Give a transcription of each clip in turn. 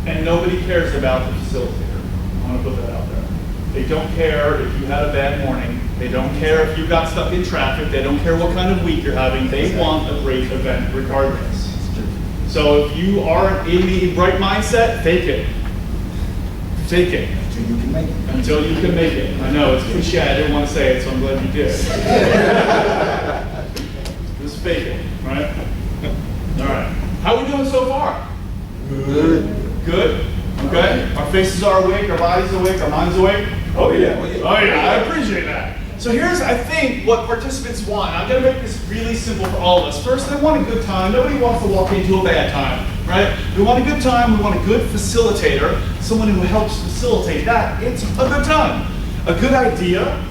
And nobody cares about the facilitator. I want to put that out there. They don't care if you had a bad morning. They don't care if you got stuck in traffic. They don't care what kind of week you're having. They want a great event regardless. So if you are in the right mindset, fake it. Fake it. Until you can make it. Until you can make it. I know, it's cliche. I didn't want to say it, so I'm glad you did. Just fake it, right? All right. How are we doing so far? Good. Good? Okay. Our faces are awake, our bodies awake, our minds awake? Oh yeah. Oh yeah, I appreciate that. So here's, I think, what participants want. I'm going to make this really simple for all of us. First, they want a good time. Nobody wants to walk into a bad time, right? We want a good time. We want a good facilitator, someone who helps facilitate that. It's a good time. A good idea,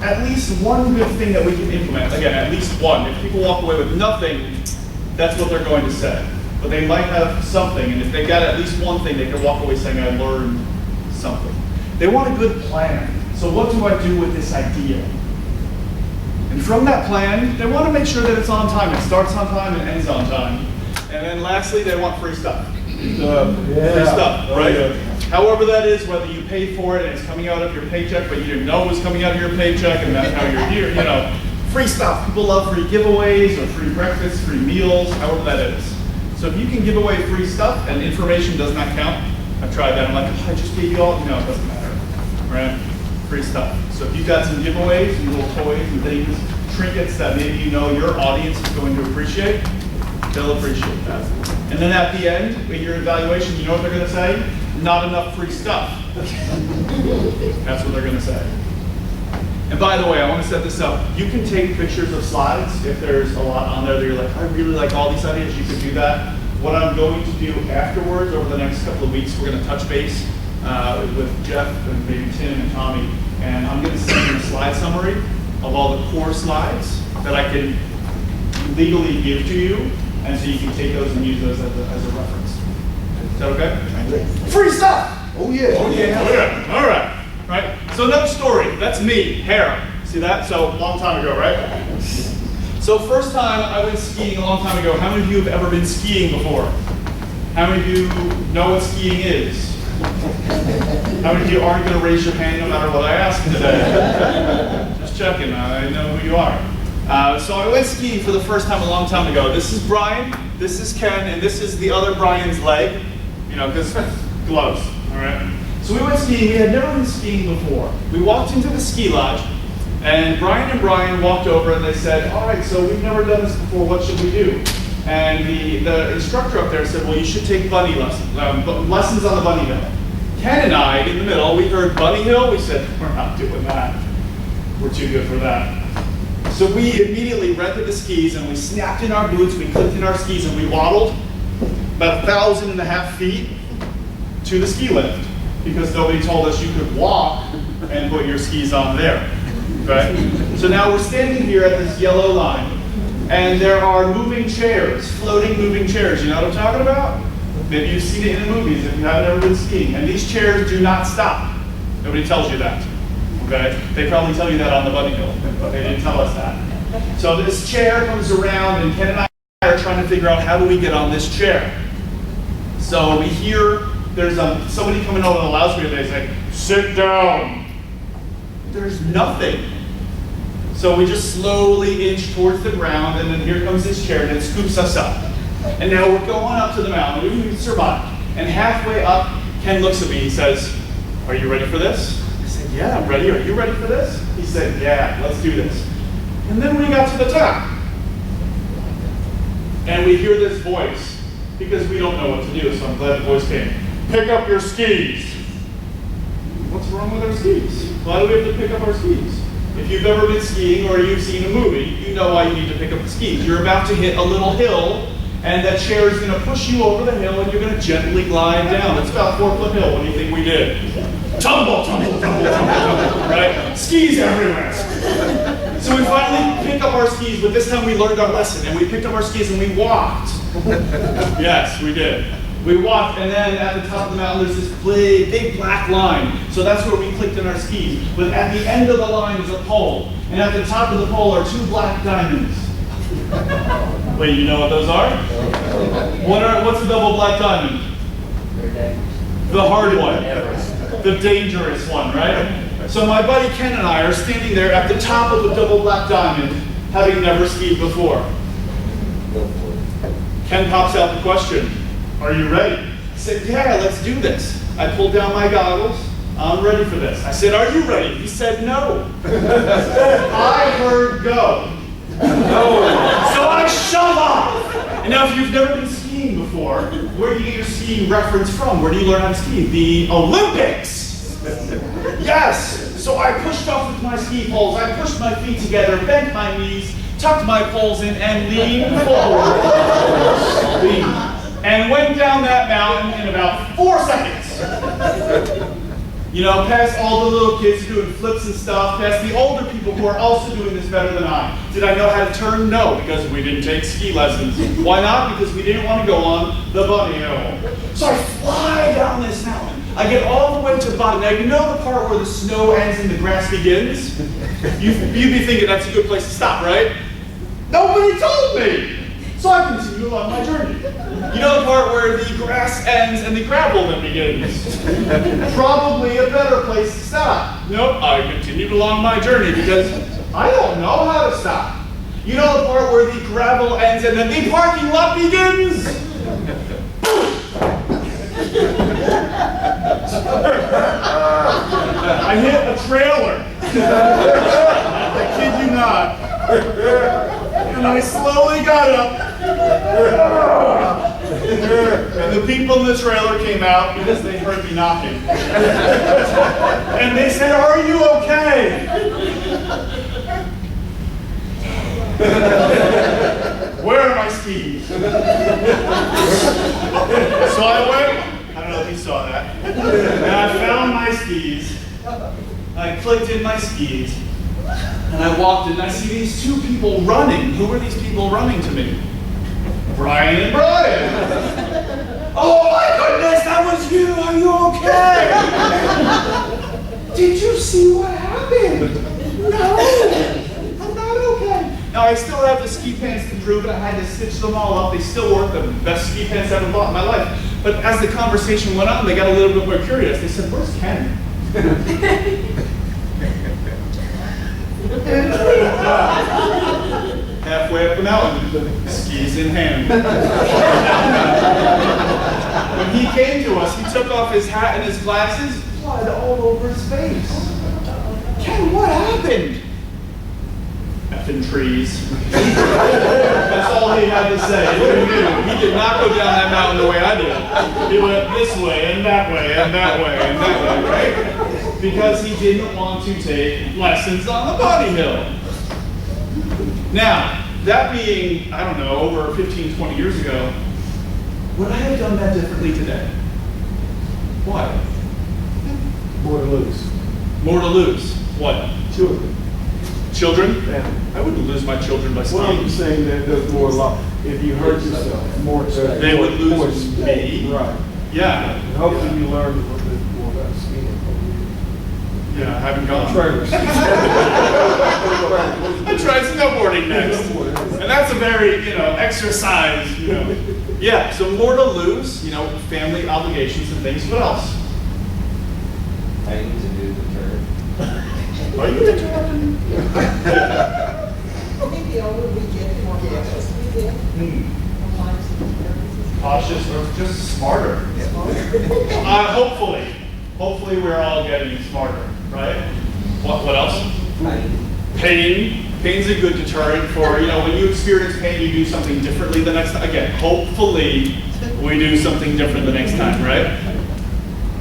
at least one good thing that we can implement. Again, at least one. If people walk away with nothing, that's what they're going to say. But they might have something, and if they got at least one thing, they can walk away saying, I learned something. They want a good plan. So what do I do with this idea? And from that plan, they want to make sure that it's on time. It starts on time and ends on time. And then lastly, they want free stuff. Free stuff, right? However that is, whether you pay for it and it's coming out of your paycheck, but you didn't know it was coming out of your paycheck, and that's how you're here, you know. Free stuff. People love free giveaways or free breakfasts, free meals, however that is. So if you can give away free stuff and information does not count, I've tried that. I'm like, oh, I just gave you all. No, it doesn't matter, right? Free stuff. So if you've got some giveaways and little toys and things, trinkets that maybe you know your audience is going to appreciate, they'll appreciate that. And then at the end, in your evaluation, you know what they're going to say? Not enough free stuff. That's what they're going to say. And by the way, I want to set this up. You can take pictures of slides if there's a lot on there that you're like, I really like all these ideas. You could do that. What I'm going to do afterwards, over the next couple of weeks, we're going to touch base with Jeff and maybe Tim and Tommy, and I'm going to send you a slide summary of all the core slides that I can legally give to you, and so you can take those and use those as a reference. Is that okay? Free stuff! Oh yeah. Oh yeah. Oh yeah. All right. Right? So another story. That's me, hair. See that? So a long time ago, right? So first time I went skiing a long time ago. How many of you have ever been skiing before? How many of you know what skiing is? How many of you aren't going to raise your hand no matter what I ask today? Just checking. I know who you are. So I went skiing for the first time a long time ago. This is Brian, this is Ken, and this is the other Brian's leg. You know, because gloves. All right. So we went skiing. We had never been skiing before. We walked into the ski lodge, and Brian walked over and they said, all right, so we've never done this before. What should we do? And the instructor up there said, well, you should take bunny lessons, lessons on the bunny hill. Ken and I, in the middle, we heard bunny hill. We said, we're not doing that. We're too good for that. So we immediately rented the skis and we snapped in our boots, we clipped in our skis, and we waddled about 1,500 feet to the ski lift, because nobody told us you could walk and put your skis on there, right? So now we're standing here at this yellow line, and there are moving chairs, floating moving chairs. You know what I'm talking about? Maybe you've seen it in the movies if you haven't ever been skiing. And these chairs do not stop. Nobody tells you that, okay? They probably tell you that on the bunny hill, but they didn't tell us that. So this chair comes around, and Ken and I are trying to figure out how do we get on this chair. So we hear there's somebody coming over the loudspeaker. They say, sit down. There's nothing. So we just slowly inch towards the ground, and then here comes this chair, and it scoops us up. And now we're going up to the mountain. We survived. And halfway up, Ken looks at me. He says, are you ready for this? I said, yeah, I'm ready. Are you ready for this? He said, yeah, let's do this. And then we got to the top. And we hear this voice, because we don't know what to do, so I'm glad the voice came. Pick up your skis. What's wrong with our skis? Why do we have to pick up our skis? If you've ever been skiing or you've seen a movie, you know why you need to pick up the skis. You're about to hit a little hill, and that chair is going to push you over the hill, and you're going to gently glide down. It's about a 4-foot hill. What do you think we did? Tumble, tumble, tumble, tumble, tumble, right? Skis everywhere. So we finally pick up our skis, but this time we learned our lesson, and we picked up our skis and we walked. Yes, we did. We walked, and then at the top of the mountain, there's this big black line. So that's where we clicked in our skis. But at the end of the line is a pole, and at the top of the pole are 2 black diamonds. Wait, you know what those are? What's a double black diamond? The hard one. The dangerous one, right? So my buddy Ken and I are standing there at the top of the Double Black Diamond, having never skied before. Ken pops out the question, "Are you ready?" I said, "Yeah, let's do this." I pulled down my goggles. "I'm ready for this." I said, "Are you ready?" He said, "No." I heard go. No. So I shove off. And now if you've never been skiing before, where do you get your skiing reference from? Where do you learn how to ski? The Olympics. Yes. So I pushed off with my ski poles. I pushed my feet together, bent my knees, tucked my poles in, and leaned forward. And went down that mountain in about 4 seconds. You know, past all the little kids doing flips and stuff, past the older people who are also doing this better than I. Did I know how to turn? No, because we didn't take ski lessons. Why not? Because we didn't want to go on the bunny hill. So I fly down this mountain. I get all the way to the bottom. Now, you know the part where the snow ends and the grass begins? You'd be thinking that's a good place to stop, right? Nobody told me! So I continue along my journey. You know the part where the grass ends and the gravel then begins? Probably a better place to stop. Nope, I continued along my journey because I don't know how to stop. You know the part where the gravel ends and then the parking lot begins? I hit a trailer. I kid you not. And I slowly got up. And the people in the trailer came out because they heard me knocking. And they said, "Are you okay?" "Where are my skis?" So I went, I don't know if you saw that, and I found my skis. I clicked in my skis, and I walked in, and I see these two people running. Who were these people running to me? Brian and Brian. "Oh my goodness, that was you! Are you okay?" "Did you see what happened?" "No, I'm not okay." Now I still have the ski pants to prove it. I had to stitch them all up. They still work, the best ski pants I've ever bought in my life. But as the conversation went on, they got a little bit more curious. They said, "Where's Ken?" Halfway up the mountain, skis in hand. When he came to us, he took off his hat and his glasses, blood all over his face. "Ken, what happened?" "Effing trees." That's all he had to say. He knew. He did not go down that mountain the way I did. He went this way and that way and that way and that way, right? Because he didn't want to take lessons on the bunny hill. Now, that being, I don't know, over 15, 20 years ago, would I have done that differently today? Why? More to lose. More to lose. What? Children. Children? Family. I wouldn't lose my children by Well, I'm skiing. saying that there's more loss. If you hurt yourself, more. They would lose me. Right. Yeah. And hopefully you learn a little bit more about skiing. Yeah, I haven't gone. Trailers. I tried snowboarding next. And that's a very, exercise, Yeah, so more to lose, family obligations and things. What else? Pains and do the turn. Are you interrupting? I think the older we get, the more cautious we get. Cautious or just smarter? Hopefully we're all getting smarter, right? What else? Pain. Pain's a good deterrent for, when you experience pain, you do something differently the next time. Again, hopefully we do something different the next time, right?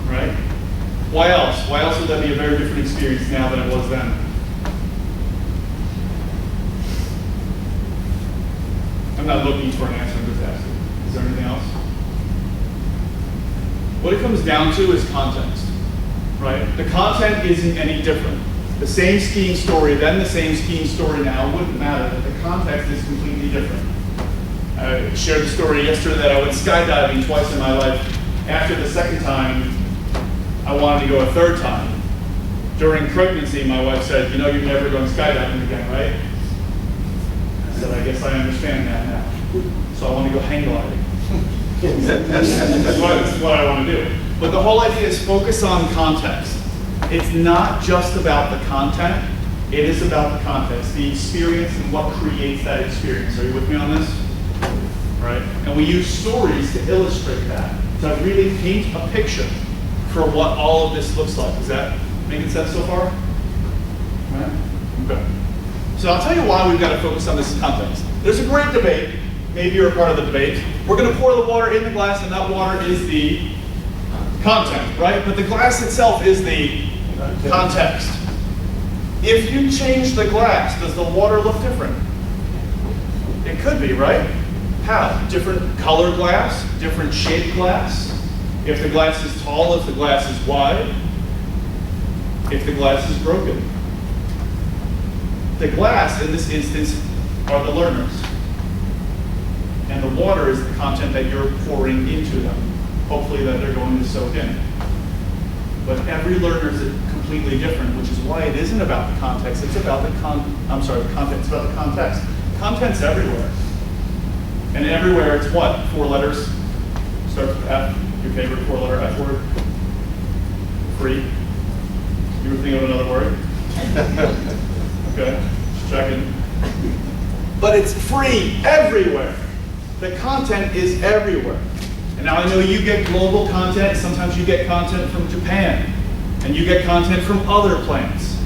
Right? Why else? Why else would that be a very different experience now than it was then? I'm not looking for an answer, I'm just asking. Is there anything else? What it comes down to is context, right? The content isn't any different. The same skiing story then, the same skiing story now, wouldn't matter. The context is completely different. I shared the story yesterday that I went skydiving twice in my life. After the second time, I wanted to go a third time. During pregnancy, my wife said, "You're never going skydiving again, right?" I said, "I guess I understand that now." So I want to go hang gliding. That's what I want to do. But the whole idea is focus on context. It's not just about the content, it is about the context, the experience and what creates that experience. Are you with me on this? Right? And we use stories to illustrate that, to really paint a picture for what all of this looks like. Is that making sense so far? Right? Okay. So I'll tell you why we've got to focus on this context. There's a great debate. Maybe you're a part of the debate. We're going to pour the water in the glass, and that water is the content, right? But the glass itself is the context. If you change the glass, does the water look different? It could be, right? How? Different color glass, different shaped glass. If the glass is tall, if the glass is wide, if the glass is broken. The glass, in this instance, are the learners. And the water is the content that you're pouring into them. Hopefully that they're going to soak in. But every learner is completely different, which is why it isn't about the context. It's about the content. It's about the context. Content's everywhere. And everywhere it's what? 4 letters. Starts with F. Your favorite 4-letter F word. Free. You were thinking of another word? Okay, just checking. But it's free everywhere. The content is everywhere. And now I know you get global content. Sometimes you get content from Japan. And you get content from other plants.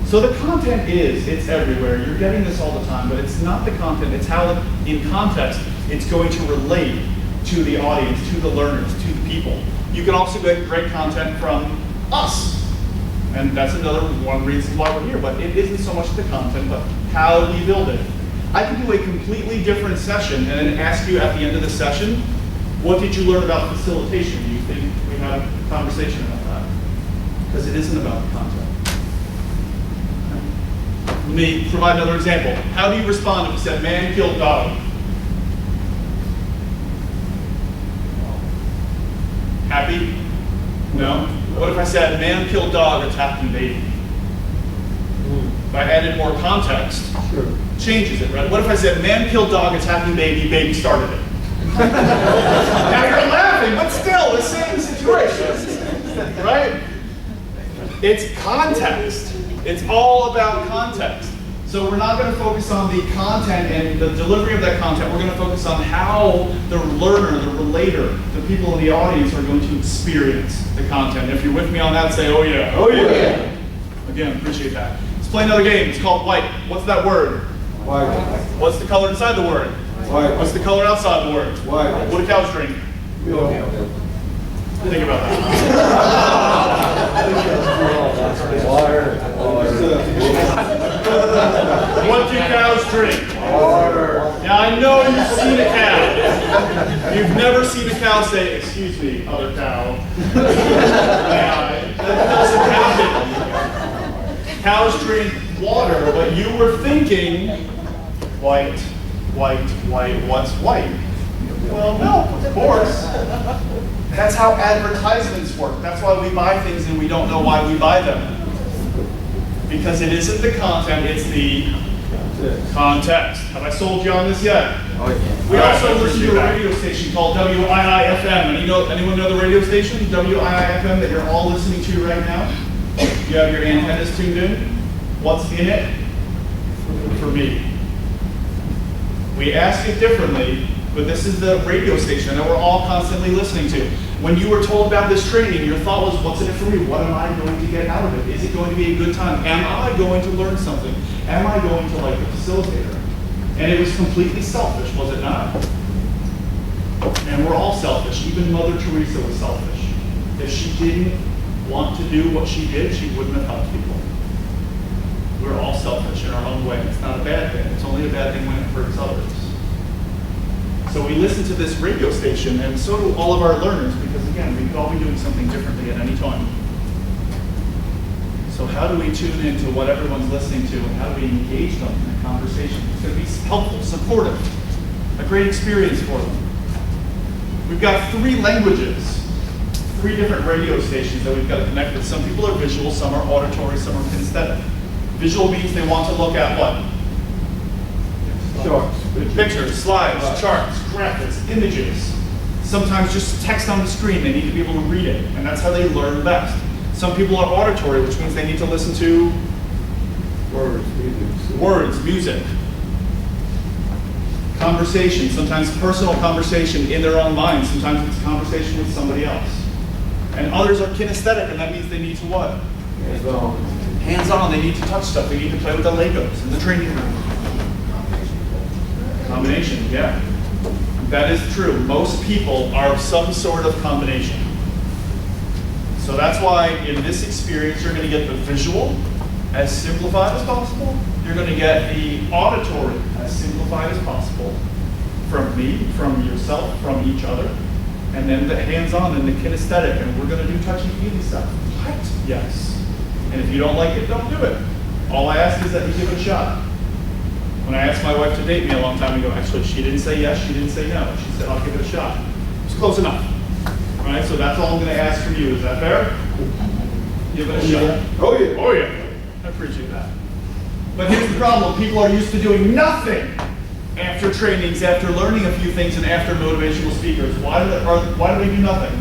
So the content it's everywhere. You're getting this all the time, but it's not the content. It's how, in context, it's going to relate to the audience, to the learners, to the people. You can also get great content from us. And that's another one reason why we're here. But it isn't so much the content, but how we build it. I could do a completely different session and then ask you at the end of the session, what did you learn about facilitation? Do you think we had a conversation about that? Because it isn't about the content. Let me provide another example. How do you respond if you said, man killed dog? Happy? No? What if I said, man killed dog attacking baby? If I added more context, changes it, right? What if I said, man killed dog attacking baby, baby started it? Now you're laughing, but still, the same situation, right? It's context. It's all about context. So we're not going to focus on the content and the delivery of that content. We're going to focus on how the learner, the relator, the people in the audience are going to experience the content. If you're with me on that, say, oh yeah. Oh yeah. Again, appreciate that. Let's play another game. It's called white. What's that word? White. What's the color inside the word? White. What's the color outside the word? White. What do cows drink? Milk. Think about that. Water. What do cows drink? Water. Now I know you've seen a cow. You've never seen a cow say, excuse me, other cow. That doesn't happen. Cows drink water, but you were thinking white, white, white. What's white? Well, milk, of course. That's how advertisements work. That's why we buy things and we don't know why we buy them. Because it isn't the content, it's the context. Have I sold you on this yet? Oh, yeah. We also listen to a radio station called WIIFM. Anyone know the radio station, WIIFM, that you're all listening to right now? You have your antennas tuned in? What's in it? For me. We ask it differently, but this is the radio station that we're all constantly listening to. When you were told about this training, your thought was, what's in it for me? What am I going to get out of it? Is it going to be a good time? Am I going to learn something? Am I going to like the facilitator? And it was completely selfish, was it not? And we're all selfish. Even Mother Teresa was selfish. If she didn't want to do what she did, she wouldn't have helped people. We're all selfish in our own way. It's not a bad thing. It's only a bad thing when it hurts others. So we listen to this radio station, and so do all of our learners, because again, we could all be doing something differently at any time. So how do we tune into what everyone's listening to, and how do we engage them in a conversation? It's going to be helpful, supportive, a great experience for them. We've got 3 languages, 3 different radio stations that we've got to connect with. Some people are visual, some are auditory, some are kinesthetic. Visual means they want to look at what? Charts. Pictures, slides, charts, graphics, images. Sometimes just text on the screen, they need to be able to read it, and that's how they learn best. Some people are auditory, which means they need to listen to words, music. Conversation, sometimes personal conversation in their own mind, sometimes it's a conversation with somebody else. And others are kinesthetic, and that means they need to what? Hands-on, they need to touch stuff, they need to play with the Legos in the training room. Combination, yeah. That is true. Most people are some sort of combination. So that's why in this experience you're going to get the visual as simplified as possible. You're going to get the auditory as simplified as possible from me, from yourself, from each other. And then the hands-on and the kinesthetic, and we're going to do touchy-feely stuff. What? Yes. And if you don't like it, don't do it. All I ask is that you give it a shot. When I asked my wife to date me a long time ago, actually, she didn't say yes, she didn't say no. She said, I'll give it a shot. It's close enough. All right, so that's all I'm going to ask from you. Is that fair? Give it a shot. Oh, yeah. Oh, yeah. I appreciate that. But here's the problem. People are used to doing nothing after trainings, after learning a few things, and after motivational speakers. Why do they do nothing?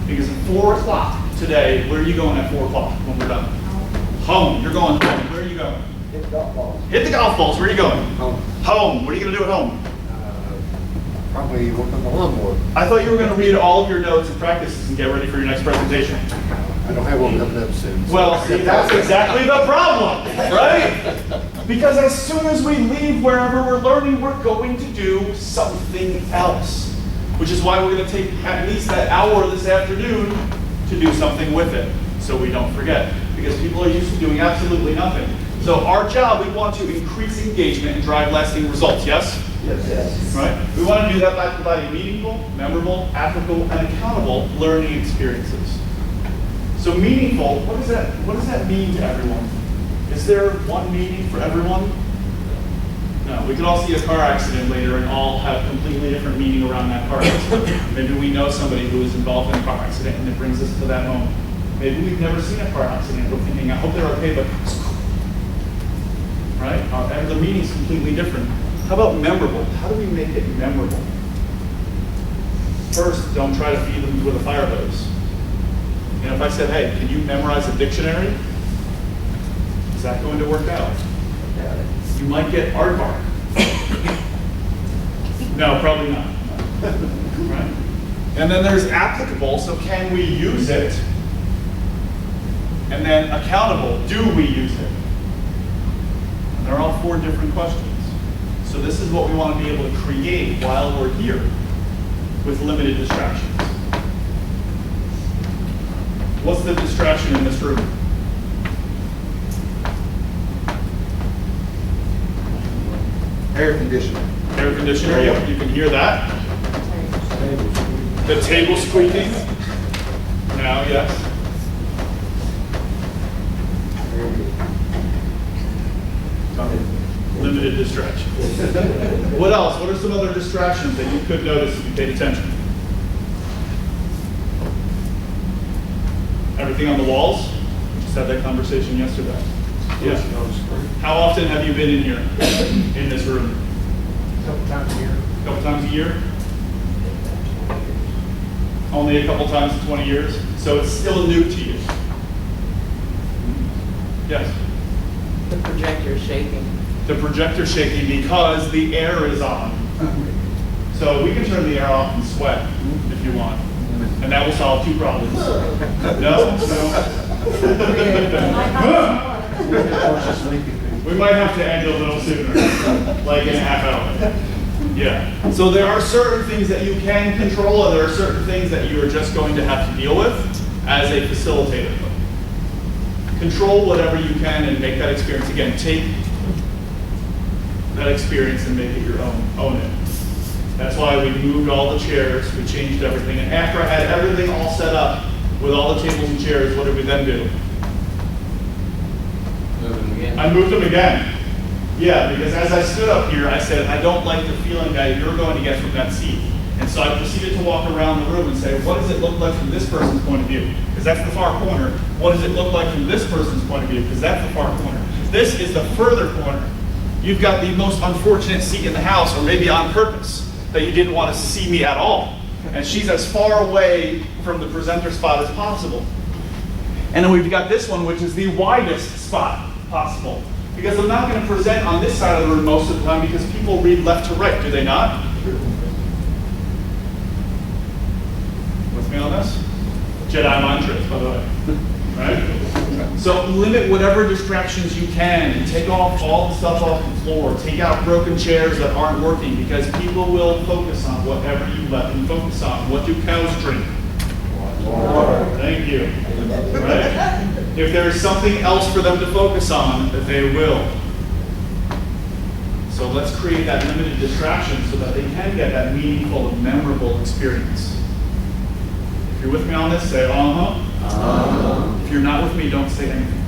Because at 4 o'clock today, where are you going at 4 o'clock when we're done? Home. You're going home. Where are you going? Hit the golf balls. Hit the golf balls. Where are you going? Home. Home. What are you going to do at home? Probably work on the lawnmower. I thought you were going to read all of your notes and practices and get ready for your next presentation. I don't have one coming up soon. Well, see, that's exactly the problem, right? Because as soon as we leave wherever we're learning, we're going to do something else. Which is why we're going to take at least that hour this afternoon to do something with it, so we don't forget. Because people are used to doing absolutely nothing. So our job, we want to increase engagement and drive lasting results, yes? Yes. Right? We want to do that by providing meaningful, memorable, applicable, and accountable learning experiences. So meaningful, what does that mean to everyone? Is there one meaning for everyone? No, we could all see a car accident later and all have completely different meaning around that car accident. Maybe we know somebody who was involved in a car accident and it brings us to that moment. Maybe we've never seen a car accident. We're thinking, I hope they're okay, but right? And the meaning's completely different. How about memorable? How do we make it memorable? First, don't try to feed them with a fire hose. You know, if I said, hey, can you memorize a dictionary? Is that going to work out? You might get aardvark. No, probably not. Right? And then there's applicable, so can we use it? And then accountable, do we use it? And they're all 4 different questions. So this is what we want to be able to create while we're here with limited distractions. What's the distraction in this room? Air conditioner. Air conditioner, you can hear that. The table squeaking. Now, yes. Limited distractions. What else? What are some other distractions that you could notice if you paid attention? Everything on the walls? We just had that conversation yesterday. Yeah. How often have you been in here, in this room? A couple times a year. A couple times a year? Only a couple times in 20 years? So it's still new to you? Yes? The projector's shaking. The projector's shaking because the air is on. So we can turn the air off and sweat if you want. And that will solve 2 problems. No? We might have to end a little sooner, like in a half hour. Yeah. So there are certain things that you can control, and there are certain things that you are just going to have to deal with as a facilitator. Control whatever you can and make that experience, again, take that experience and make it your own. Own it. That's why we moved all the chairs, we changed everything, and after I had everything all set up with all the tables and chairs, what did we then do? Move them again. I moved them again. Yeah, because as I stood up here, I said, I don't like the feeling that you're going to get from that seat. And so I proceeded to walk around the room and say, what does it look like from this person's point of view? Because that's the far corner. What does it look like from this person's point of view? Because that's the far corner. This is the further corner. You've got the most unfortunate seat in the house, or maybe on purpose. that you didn't want to see me at all. And she's as far away from the presenter spot as possible. And then we've got this one, which is the widest spot possible. Because I'm not going to present on this side of the room most of the time because people read left to right, do they not? With me on this? Jedi mind tricks, by the way. Right? So limit whatever distractions you can and take off all the stuff off the floor. Take out broken chairs that aren't working because people will focus on whatever you let them focus on. What do cows drink? Water. Thank you. Right? If there is something else for them to focus on, that they will. So let's create that limited distraction so that they can get that meaningful and memorable experience. If you're with me on this, say uh-huh. If you're not with me, don't say anything.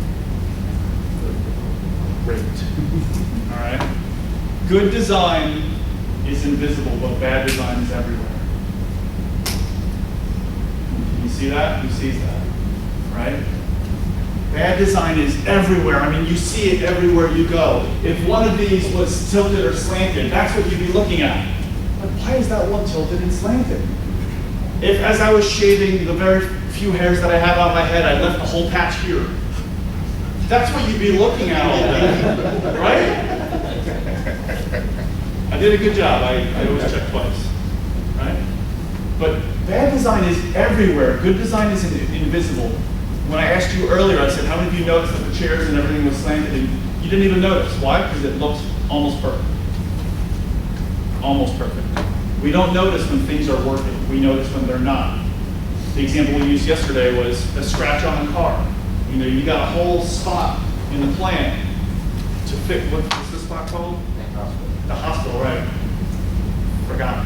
Great. All right. Good design is invisible, but bad design is everywhere. Can you see that? Who sees that? Right? Bad design is everywhere. I mean, you see it everywhere you go. If one of these was tilted or slanted, that's what you'd be looking at. But why is that one tilted and slanted? If, as I was shaving the very few hairs that I have on my head, I left the whole patch here. That's what you'd be looking at all day, right? I did a good job. I always check twice, right? But bad design is everywhere. Good design is invisible. When I asked you earlier, I said, how many of you noticed that the chairs and everything was slanted? And you didn't even notice. Why? Because it looks almost perfect. Almost perfect. We don't notice when things are working. We notice when they're not. The example we used yesterday was a scratch on a car. You know, you got a whole spot in the plan to fix. What's this spot called? The hospital, right? Forgot.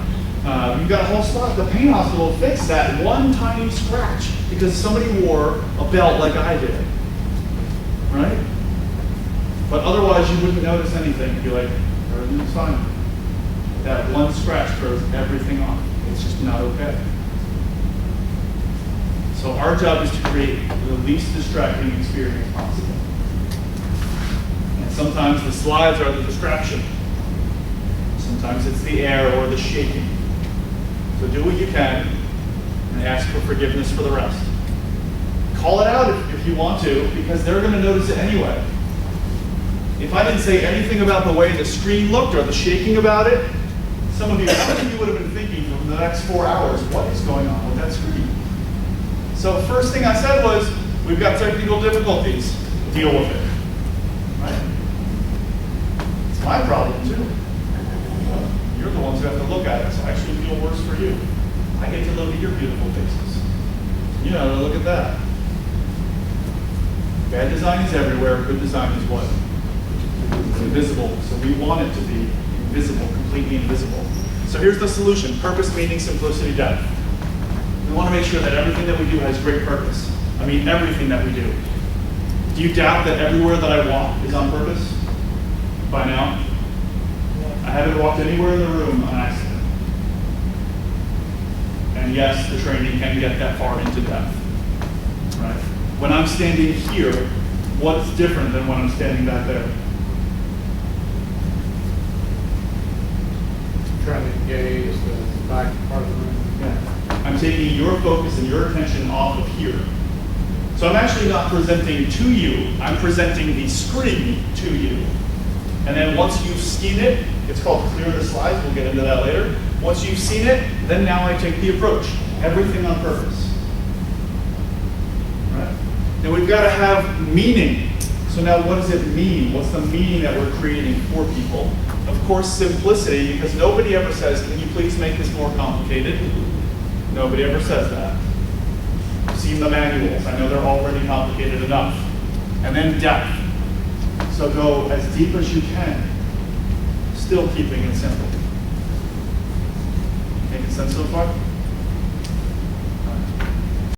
You got a whole spot. The paint hospital fixed that one tiny scratch because somebody wore a belt like I did, right? But otherwise, you wouldn't notice anything. You'd be like, everything's fine. That one scratch throws everything off. It's just not okay. So our job is to create the least distracting experience possible. And sometimes the slides are the distraction. Sometimes it's the air or the shaking. So do what you can and ask for forgiveness for the rest. Call it out if you want to, because they're going to notice it anyway. If I didn't say anything about the way the screen looked or the shaking about it, some of you would have been thinking for the next 4 hours, what is going on with that screen? So first thing I said was, we've got technical difficulties. Deal with it. Right? It's my problem too. You're the ones who have to look at it, so I actually feel worse for you. I get to look at your beautiful faces. You know, look at that. Bad design is everywhere. Good design is what? It's invisible. So we want it to be invisible, completely invisible. So here's the solution. Purpose, meaning, simplicity, depth. We want to make sure that everything that we do has great purpose. I mean, everything that we do. Do you doubt that everywhere that I walk is on purpose? By now? I haven't walked anywhere in the room on accident. And yes, the training can get that far into depth. Right? When I'm standing here, what's different than when I'm standing back there? Trying to engage the back part of the room. Yeah. I'm taking your focus and your attention off of here. So I'm actually not presenting to you, I'm presenting the screen to you. And then once you've seen it, it's called clear the slides, we'll get into that later. Once you've seen it, then now I take the approach. Everything on purpose. Right? Now we've got to have meaning. So now what does it mean? What's the meaning that we're creating for people? Of course, simplicity, because nobody ever says, can you please make this more complicated? Nobody ever says that. I've seen the manuals. I know they're already complicated enough. And then depth. So go as deep as you can, still keeping it simple. Making sense so far?